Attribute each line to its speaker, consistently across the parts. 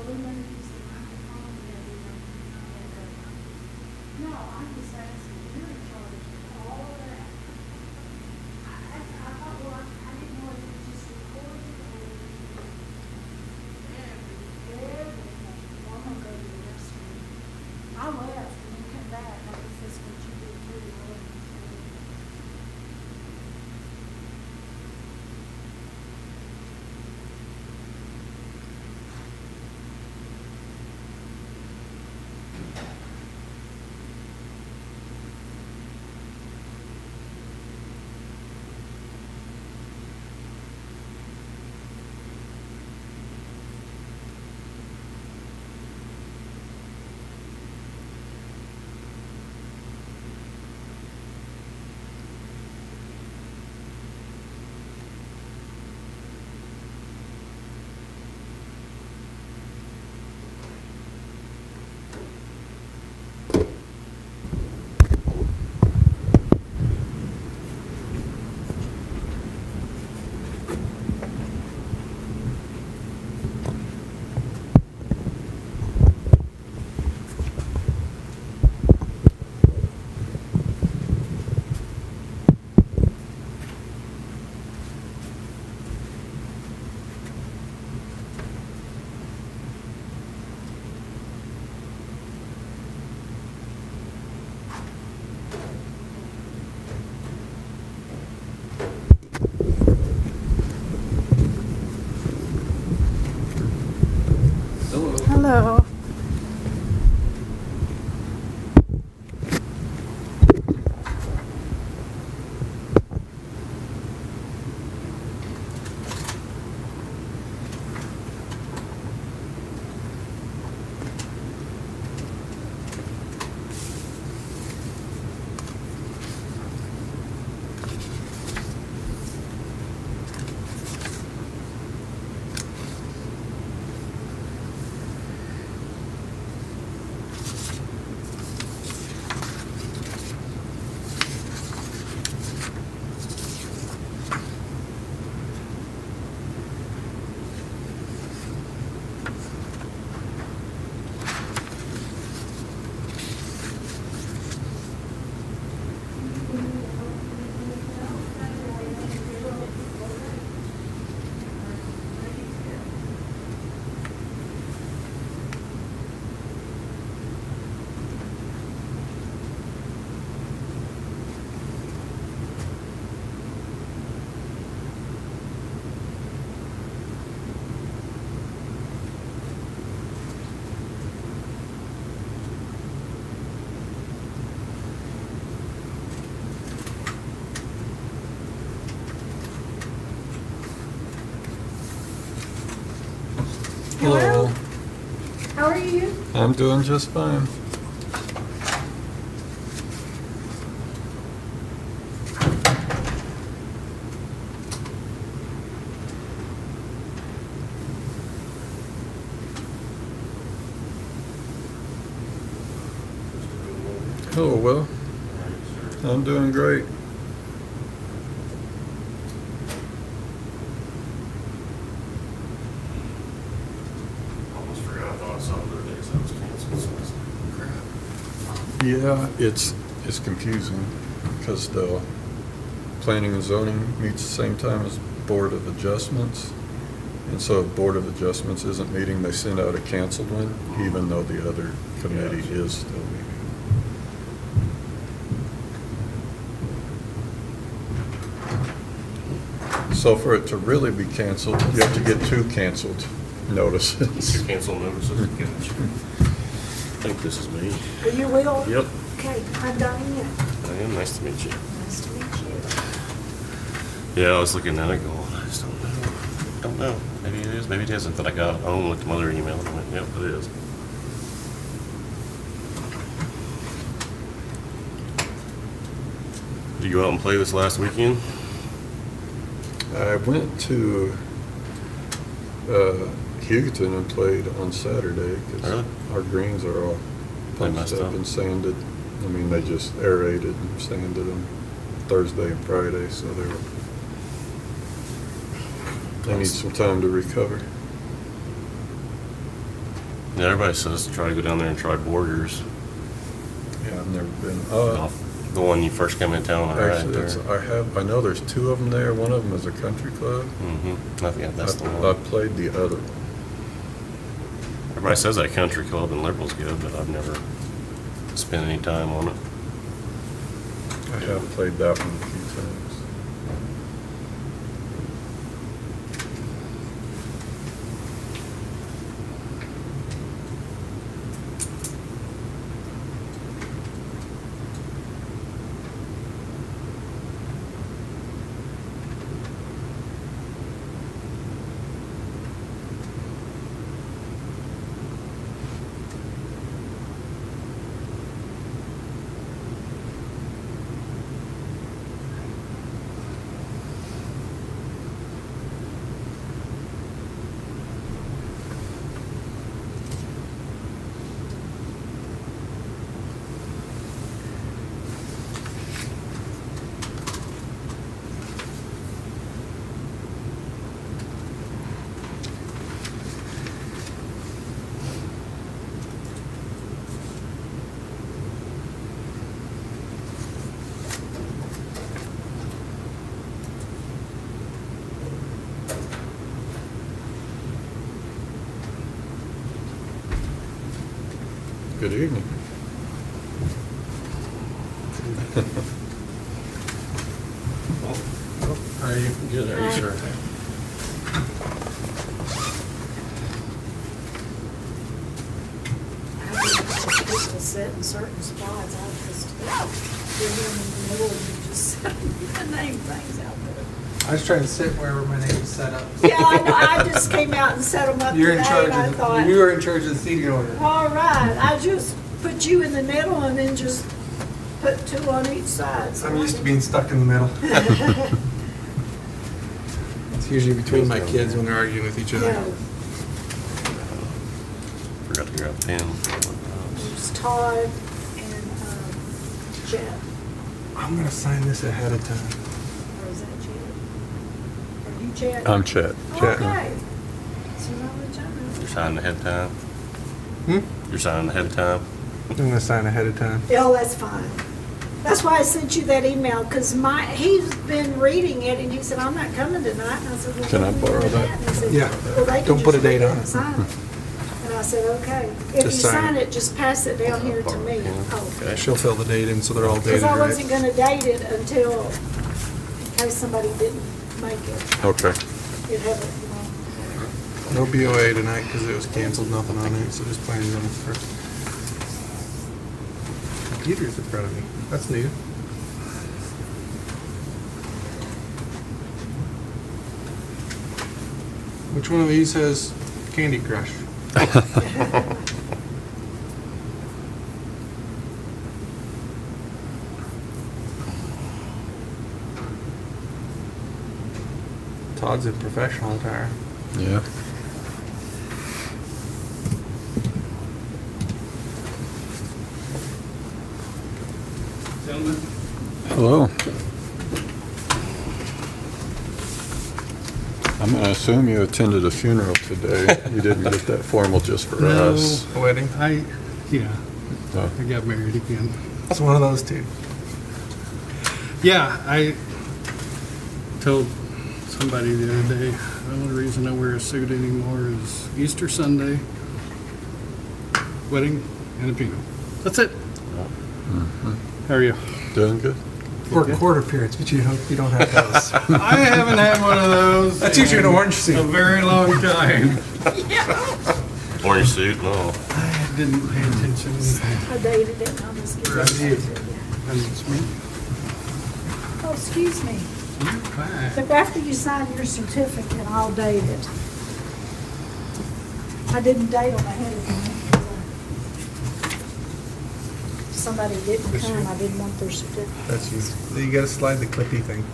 Speaker 1: Well, we never use the microphone, and we don't. No, I'm just asking, you're in charge of all of that. I thought, well, I didn't know if it was just recorded or everything. Well, I'm gonna go to the restroom. I left and then come back, I guess that's what you did too, right? Hello.
Speaker 2: Hello.
Speaker 1: How are you?
Speaker 2: I'm doing just fine. Oh, well, I'm doing great.
Speaker 3: Almost forgot. I thought I saw the other day, so I was canceled. So I was like, crap.
Speaker 2: Yeah, it's confusing because the planning and zoning meets the same time as Board of Adjustments. And so if Board of Adjustments isn't meeting, they send out a canceled one, even though the other committee is still meeting. So for it to really be canceled, you have to get two canceled notices.
Speaker 3: Your cancel notices. Gotcha. I think this is me.
Speaker 1: Are you Will?
Speaker 3: Yep.
Speaker 1: Okay, I'm Diane.
Speaker 3: I am. Nice to meet you.
Speaker 1: Nice to meet you.
Speaker 3: Yeah, I was looking at it going, I just don't know. Don't know. Maybe it is, maybe it isn't. Then I got home, looked at my other email, and I went, yep, it is. Did you go out and play this last weekend?
Speaker 2: I went to Hugoton and played on Saturday because
Speaker 3: Really?
Speaker 2: our greens are all
Speaker 3: They
Speaker 2: punched
Speaker 3: messed
Speaker 2: up
Speaker 3: up?
Speaker 2: and sanded. I mean, they just aerated and sanded them Thursday and Friday, so they need some time to recover.
Speaker 3: Yeah, everybody says to try to go down there and try Borders.
Speaker 2: Yeah, I've never been.
Speaker 3: The one you first come in town, all right
Speaker 2: Actually,
Speaker 3: there.
Speaker 2: I know there's two of them there. One of them is a country club.
Speaker 3: Mm-hmm. I think that's the
Speaker 2: I
Speaker 3: one.
Speaker 2: played the other one.
Speaker 3: Everybody says that country club in Liberal's good, but I've never spent any time on it.
Speaker 2: I have played that one a few times. Good evening.
Speaker 3: How are you? Good, how are you, sir?
Speaker 1: People sit in certain spots, I just, you're here in the middle and you just name things out there.
Speaker 4: I was trying to sit wherever my name is set up.
Speaker 1: Yeah, I know, I just came out and set them up
Speaker 4: You're
Speaker 1: today
Speaker 4: in charge
Speaker 1: and I
Speaker 4: of
Speaker 1: thought,
Speaker 4: you are in charge of the seating order.
Speaker 1: all right, I just put you in the middle and then just put two on each side. so
Speaker 4: I'm
Speaker 1: I
Speaker 4: used to
Speaker 1: can-
Speaker 4: being stuck in the middle. It's usually between my kids when they're arguing with each other.
Speaker 1: Yeah,
Speaker 3: Forgot to grab a pen.
Speaker 1: there's Todd and Chet,
Speaker 4: I'm gonna sign this ahead of time.
Speaker 1: or is that Chet? Are you Chet?
Speaker 2: I'm Chet.
Speaker 4: Chet.
Speaker 1: Okay. So now which I know.
Speaker 3: You're signing ahead of time?
Speaker 4: Hmm?
Speaker 3: You're signing ahead of time?
Speaker 4: I'm gonna sign ahead of time.
Speaker 1: Yeah, that's fine. That's why I sent you that email, because he's been reading it, and he said, I'm not coming tonight. And I said, well,
Speaker 2: Can I
Speaker 1: when are you
Speaker 2: borrow
Speaker 1: doing
Speaker 2: that?
Speaker 1: And he said,
Speaker 4: Yeah.
Speaker 1: well, they can
Speaker 4: Don't put a
Speaker 1: just read
Speaker 4: date
Speaker 1: it
Speaker 4: on
Speaker 1: and
Speaker 4: it.
Speaker 1: sign it. And I said, okay. If you
Speaker 4: Just sign
Speaker 1: sign
Speaker 4: it.
Speaker 1: it, just pass it down here to me.
Speaker 3: Okay.
Speaker 4: She'll fill the date in so they're all
Speaker 1: Because
Speaker 4: dated
Speaker 1: I wasn't
Speaker 4: right.
Speaker 1: gonna date it until, in case somebody didn't make it.
Speaker 2: Okay.
Speaker 1: You'd have it, you know.
Speaker 4: No BOA tonight because it was canceled, nothing on it, so just planning on it first. Computer's in front of me. That's new. Which one of these has Candy Crush? Todd's in professional attire.
Speaker 2: Yeah.
Speaker 4: Gentlemen.
Speaker 2: Hello. I'm gonna assume you attended a funeral today. You didn't get that formal just for
Speaker 5: No.
Speaker 2: us.
Speaker 4: A wedding.
Speaker 5: Yeah,
Speaker 2: Oh,
Speaker 5: I got married again.
Speaker 4: That's one of those two.
Speaker 5: Yeah, I told somebody the other day, the only reason I wear a suit anymore is Easter Sunday, wedding, and a funeral. That's it.
Speaker 2: mhm.
Speaker 5: How are you?
Speaker 2: Doing good?
Speaker 4: Or court appearance, but you don't have those.
Speaker 5: I haven't had one of those.
Speaker 4: That's usually an orange
Speaker 5: in
Speaker 4: suit.
Speaker 5: a very long time.
Speaker 3: Orange suit? No.
Speaker 5: I didn't pay attention.
Speaker 1: I dated it, and I'll just give it to you.
Speaker 5: That's me.
Speaker 1: Oh, excuse me.
Speaker 5: You're fine.
Speaker 1: So after you sign your certificate, I'll date it. I didn't date them ahead of time. If somebody didn't
Speaker 4: That's
Speaker 1: come,
Speaker 4: you.
Speaker 1: I didn't want their certificate.
Speaker 4: That's you. You gotta slide the clippy thing.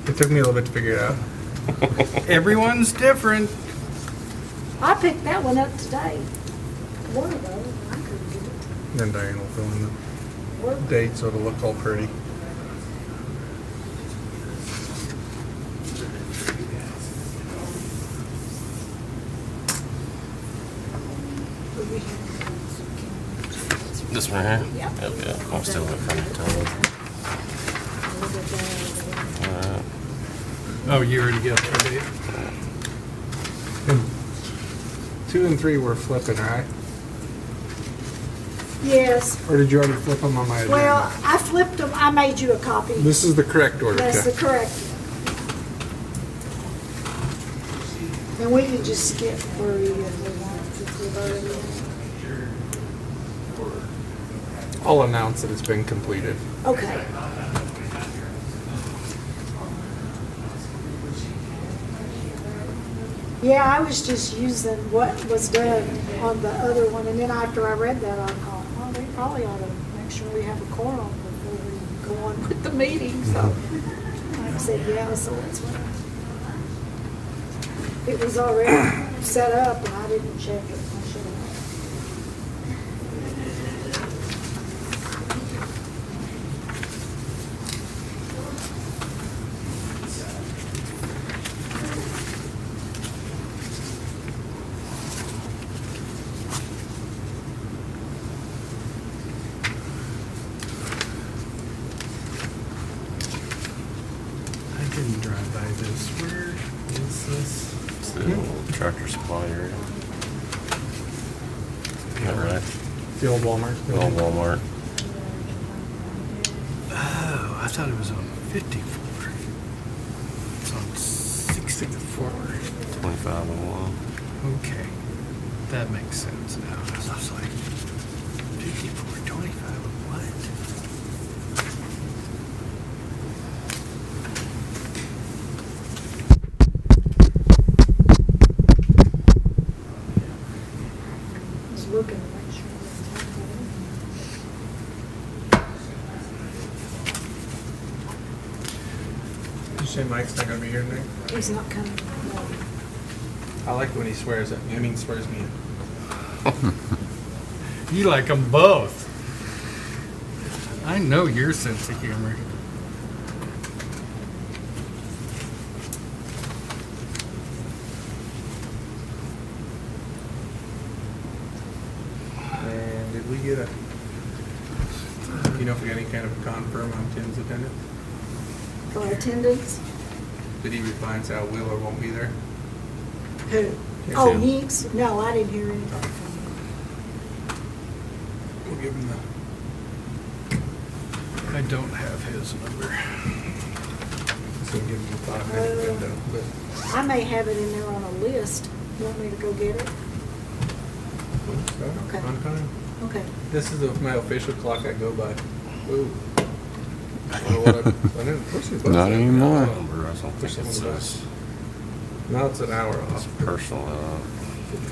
Speaker 4: It took me a little bit to figure it out.
Speaker 5: Everyone's different.
Speaker 1: I picked that one up today. One of those, I couldn't get it.
Speaker 4: Then Diane will fill in
Speaker 1: Where-
Speaker 4: the date so it'll look all pretty.
Speaker 1: we have.
Speaker 3: This one here?
Speaker 1: Yep.
Speaker 3: Yep, yeah. I'm still waiting for it to tell me. Alright.
Speaker 5: Oh, you already got that date?
Speaker 4: And 2 and 3 were flipping, right?
Speaker 1: Yes.
Speaker 4: Or did you already flip them on my agenda?
Speaker 1: Well, I flipped them. I made you a copy.
Speaker 4: This is the correct order.
Speaker 1: That's the
Speaker 4: okay.
Speaker 1: correct one. And we can just skip through if we want if we've already.
Speaker 4: I'll announce that it's been completed.
Speaker 1: Okay. Yeah, I was just using what was done on the other one, and then after I read that, I thought, well, we probably ought to make sure we have a quorum before we go on with the meeting, so I said, yeah, so that's what it was already set up, and I didn't check it. I should have.
Speaker 5: I didn't drive by this. Where is this?
Speaker 3: It's the old tractor supply area. Is that right?
Speaker 4: The old Walmart.
Speaker 3: The old Walmart.
Speaker 5: Oh, I thought it was on 54. It's on 64.
Speaker 3: 2501.
Speaker 5: Okay. That makes sense now. I was like, 54, 25, what?
Speaker 1: I was looking to make sure.
Speaker 4: Did you say Mike's not gonna be here tonight?
Speaker 1: He's not coming. No.
Speaker 4: I like when he swears at me. I mean, swears me in.
Speaker 5: You like them both. I know your sense of humor.
Speaker 4: And did we get a? You know if we got any kind of confirm on Tim's attendance?
Speaker 1: For attendance?
Speaker 4: Did he reply and say I will or won't be there?
Speaker 1: Who?
Speaker 4: Yes,
Speaker 1: Oh,
Speaker 4: ma'am.
Speaker 1: Hinks? No, I didn't hear anything from him.
Speaker 4: We'll give him the.
Speaker 5: I don't have his number.
Speaker 4: So we'll give him the 5-minute window. But
Speaker 1: I may have it in there on a list. You want me to go get it? Okay.
Speaker 4: On time.
Speaker 1: Okay.
Speaker 4: This is my official clock I go by. Ooh. I don't know what I didn't push it.
Speaker 2: Not anymore.
Speaker 3: Number, I don't think it says.
Speaker 4: Now it's an hour
Speaker 3: It's
Speaker 4: off.
Speaker 3: personal.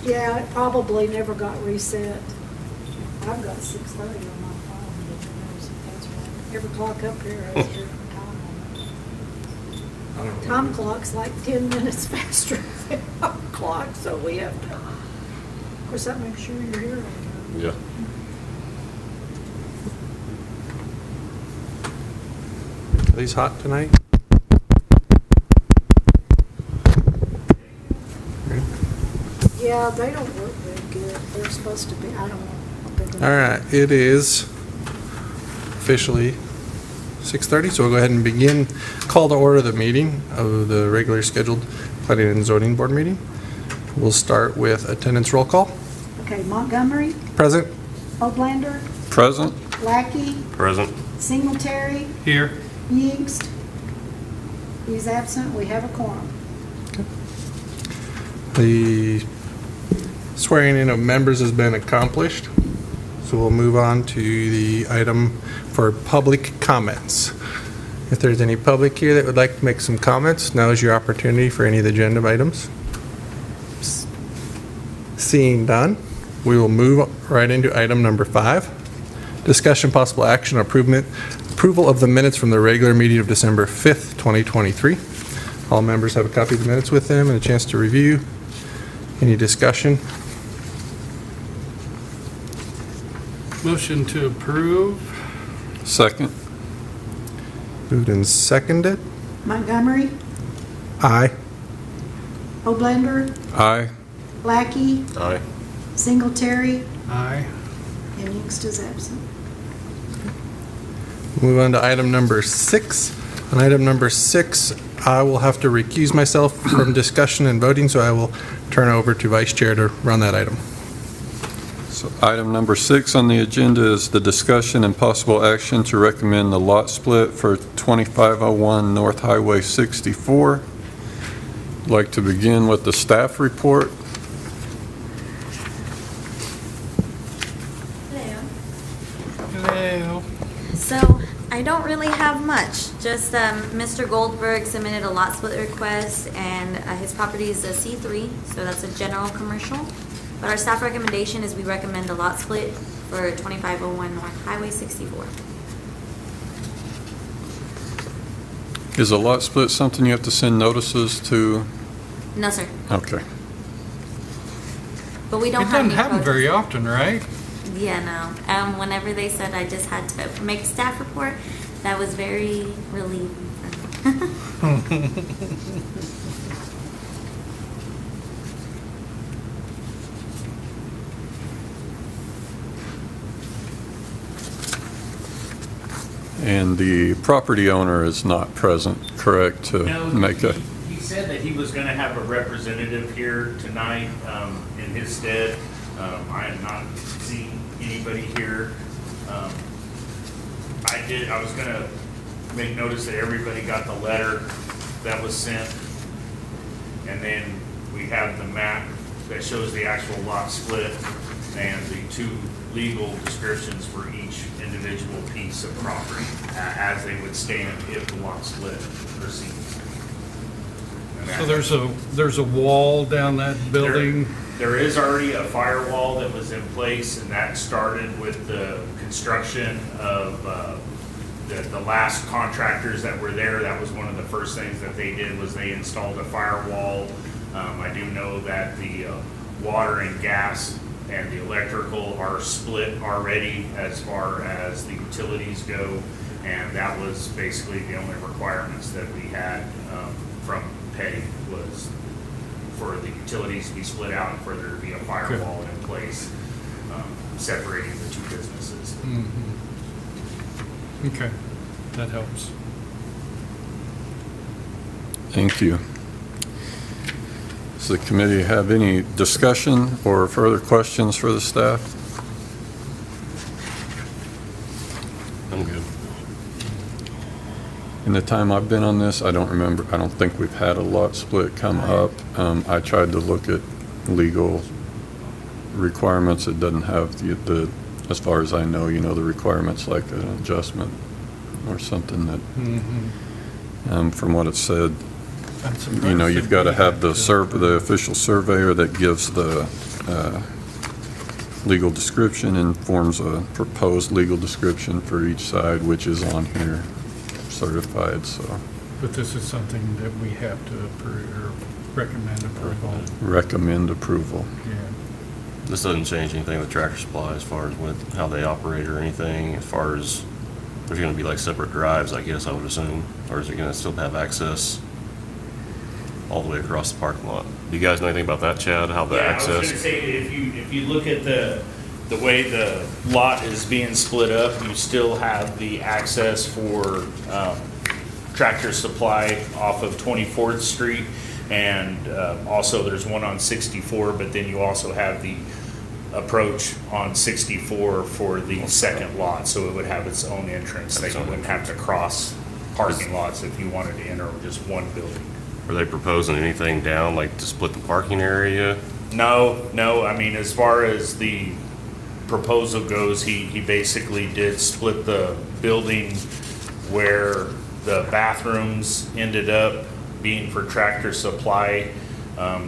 Speaker 1: Yeah, it probably never got reset. I've got 6:30 on my phone, but who knows if that's right. Every clock up here has a different time on it.
Speaker 4: I don't know.
Speaker 1: Time clock's like 10 minutes faster than our clock, so we have to, of course, that makes sure you're here on time.
Speaker 3: Yeah.
Speaker 4: Are these hot tonight?
Speaker 1: Yeah, they don't work very good. They're supposed to be, I don't know what they're gonna.
Speaker 4: All right, it is officially 6:30, so we'll go ahead and begin. Call to order the meeting of the regular scheduled Planning and Zoning Board meeting. We'll start with attendance roll call.
Speaker 1: Okay, Montgomery,
Speaker 4: Present.
Speaker 1: Oblander,
Speaker 2: Present?
Speaker 1: Lackey,
Speaker 3: Present.
Speaker 1: Singletary,
Speaker 5: Here.
Speaker 1: Yingst. He's absent. We have a quorum.
Speaker 4: The swearing in of members has been accomplished, so we'll move on to the item for public comments. If there's any public here that would like to make some comments, now is your opportunity for any of the agenda items. Seeing none, we will move right into item number 5. Discussion possible action approval of the minutes from the regular meeting of December 5th, 2023. All members have a copy of the minutes with them and a chance to review. Any discussion?
Speaker 5: Motion to approve.
Speaker 2: Second?
Speaker 4: Moved and seconded.
Speaker 1: Montgomery,
Speaker 4: Aye.
Speaker 1: Oblander,
Speaker 2: Aye.
Speaker 1: Lackey,
Speaker 3: Aye.
Speaker 1: Singletary,
Speaker 5: Aye.
Speaker 1: and Youngst is absent.
Speaker 4: Move on to item number 6. On item number 6, I will have to recuse myself from discussion and voting, so I will turn over to Vice Chair to run that item.
Speaker 2: So item number 6 on the agenda is the discussion and possible action to recommend the lot split for 2501 North Highway 64. I'd like to begin with the staff report.
Speaker 5: Hello.
Speaker 6: So I don't really have much, just Mr. Goldberg submitted a lot split request and his property is a C3, so that's a general commercial. But our staff recommendation is we recommend a lot split for 2501 North Highway 64.
Speaker 2: Is a lot split something you have to send notices to?
Speaker 6: No, sir,
Speaker 2: Okay.
Speaker 6: but we don't
Speaker 5: It
Speaker 6: have
Speaker 5: doesn't
Speaker 6: any
Speaker 5: happen very
Speaker 6: protests.
Speaker 5: often, right?
Speaker 6: Yeah, no. Whenever they said I just had to make a staff report, that was very relieving for me.
Speaker 2: And the property owner is not present, correct, to
Speaker 7: No,
Speaker 2: make a,
Speaker 7: he said that he was gonna have a representative here tonight, in his stead. I have not seen anybody here. I was gonna make notice that everybody got the letter that was sent. And then we have the map that shows the actual lot split and the 2 legal descriptions for each individual piece of property as they would stand if the lot split proceeds. And
Speaker 5: So there's a wall down that building?
Speaker 7: There is already a firewall that was in place, and that started with the construction of the last contractors that were there. That was one of the first things that they did, was they installed a firewall. I do know that the water and gas and the electrical are split already as far as the utilities go, and that was basically the only requirements that we had from Petty, was for the utilities to be split out and for there to be a firewall in place separating the 2 businesses.
Speaker 5: Okay, that helps.
Speaker 2: thank you. Does the committee have any discussion or further questions for the staff?
Speaker 3: I'm good.
Speaker 2: In the time I've been on this, I don't think we've had a lot split come up. I tried to look at legal requirements. It doesn't have the, as far as I know, the requirements like an adjustment or something that, from what it said, you've got to have the official surveyor that gives the legal description and forms a proposed legal description for each side, which is on here, certified, so.
Speaker 5: But this is something that we have to approve or recommend approval.
Speaker 2: Recommend approval.
Speaker 5: Yeah.
Speaker 3: This doesn't change anything with Tractor Supply as far as how they operate or anything, as far as there's gonna be like separate drives, I guess, I would assume, or is it gonna still have access all the way across the parking lot? Do you guys know anything about that, Chad, how the
Speaker 7: Yeah, I was gonna
Speaker 3: access?
Speaker 7: say, if you look at the way the lot is being split up, you still have the access for Tractor Supply off of 24th Street, and also there's one on 64, but then you also have the approach on 64 for the second lot, so it would have its own entrance, that you wouldn't have to cross parking lots if you wanted to enter just one building.
Speaker 3: Are they proposing anything down, like to split the parking area?
Speaker 7: No, I mean, as far as the proposal goes, he basically did split the building where the bathrooms ended up being for Tractor Supply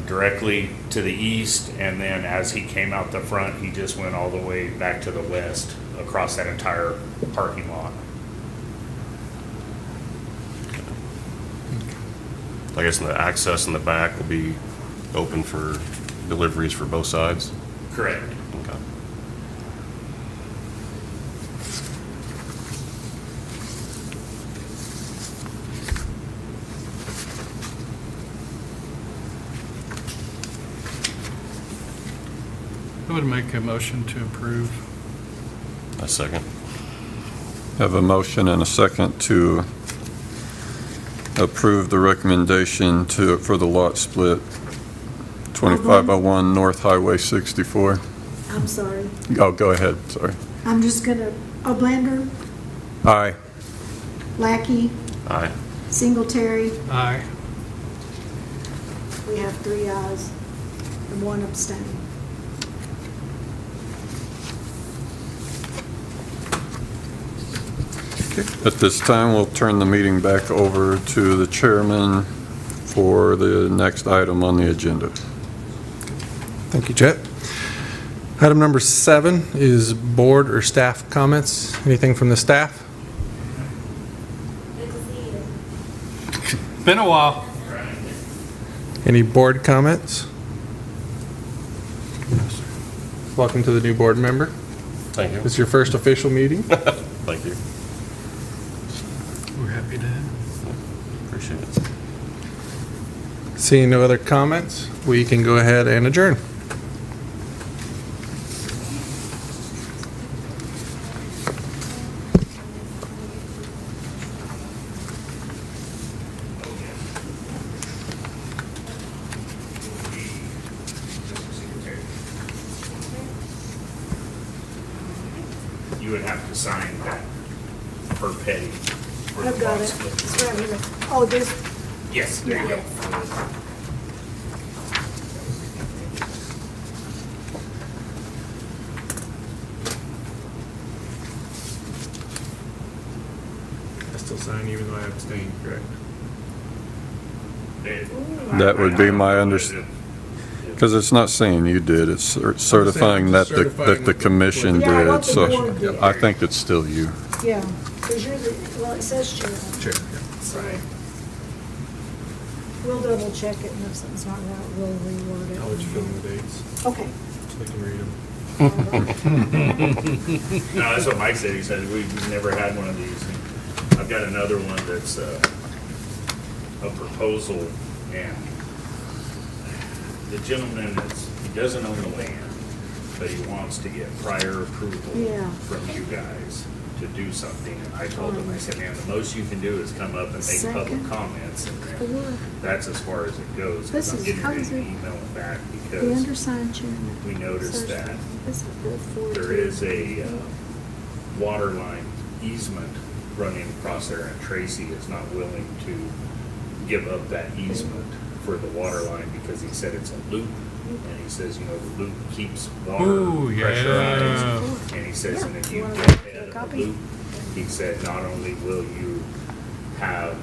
Speaker 7: directly to the east, and then as he came out the front, he just went all the way back to the west across that entire parking lot.
Speaker 3: I guess the access in the back will be open for deliveries for both sides?
Speaker 7: Correct.
Speaker 3: Okay.
Speaker 5: I would make a motion to approve.
Speaker 3: A second.
Speaker 2: Have a motion and a second to approve the recommendation for the lot split, 2501 North Highway 64.
Speaker 1: I'm sorry.
Speaker 2: Oh, go ahead, sorry.
Speaker 1: I'm just gonna, O'Blander,
Speaker 2: Aye.
Speaker 1: Lackey,
Speaker 3: Aye.
Speaker 1: Singletary.
Speaker 5: Aye.
Speaker 1: We have 3 ayes and 1 abstain.
Speaker 2: At this time, we'll turn the meeting back over to the chairman for the next item on the agenda.
Speaker 4: Thank you, Chet. Item number 7 is board or staff comments. Anything from the staff?
Speaker 5: Been a while.
Speaker 4: Any board comments? Welcome to the new board member.
Speaker 3: Thank you.
Speaker 4: This is your first official meeting.
Speaker 3: Thank you.
Speaker 5: We're happy to have.
Speaker 3: Appreciate it.
Speaker 4: Seeing no other comments, we can go ahead and adjourn.
Speaker 7: You would have to sign that per petty. for the
Speaker 1: I've got
Speaker 7: lot
Speaker 1: it.
Speaker 7: split.
Speaker 1: It's right here. Oh, this,
Speaker 7: Yes, there you go.
Speaker 4: I still sign even though I abstain, correct?
Speaker 2: That would be my because it's not saying you did, it's certifying that the commission
Speaker 1: Yeah, what
Speaker 2: did,
Speaker 1: the board
Speaker 2: so
Speaker 1: did.
Speaker 2: I think it's still you.
Speaker 1: yeah, because you're the, well, it says chairman.
Speaker 4: Sure.
Speaker 1: So we'll double check it, and if something's not right, we'll reword it.
Speaker 4: I'll let you fill in the dates
Speaker 1: Okay.
Speaker 4: so they can read them.
Speaker 7: No, that's what Mike said. He said, we've never had one of these. I've got another one that's a proposal, and the gentleman he doesn't own the land, but he wants to get prior approval
Speaker 1: Yeah.
Speaker 7: from you guys to do something. And I told him, I said, man, the most you can do is come up and make
Speaker 1: Second.
Speaker 7: public comments, and then
Speaker 1: Four.
Speaker 7: that's as far as it goes.
Speaker 1: This
Speaker 7: 'Cause I'm
Speaker 1: is-
Speaker 7: getting
Speaker 1: how
Speaker 7: ready
Speaker 1: is
Speaker 7: to
Speaker 1: it?
Speaker 7: email it back
Speaker 1: The
Speaker 7: because
Speaker 1: undersigned chairman.
Speaker 7: we noticed that
Speaker 1: This is good for.
Speaker 7: there is a water line easement running across there, and Tracy is not willing to give up that easement for the water line because he said it's a loop, and he says, you know, the loop keeps water
Speaker 5: Ooh, yeah.
Speaker 7: pressurized. And he says, and if you
Speaker 1: Yeah.
Speaker 7: go
Speaker 1: You want
Speaker 7: ahead
Speaker 1: a
Speaker 7: of
Speaker 1: copy?
Speaker 7: the loop, he said, not only will you have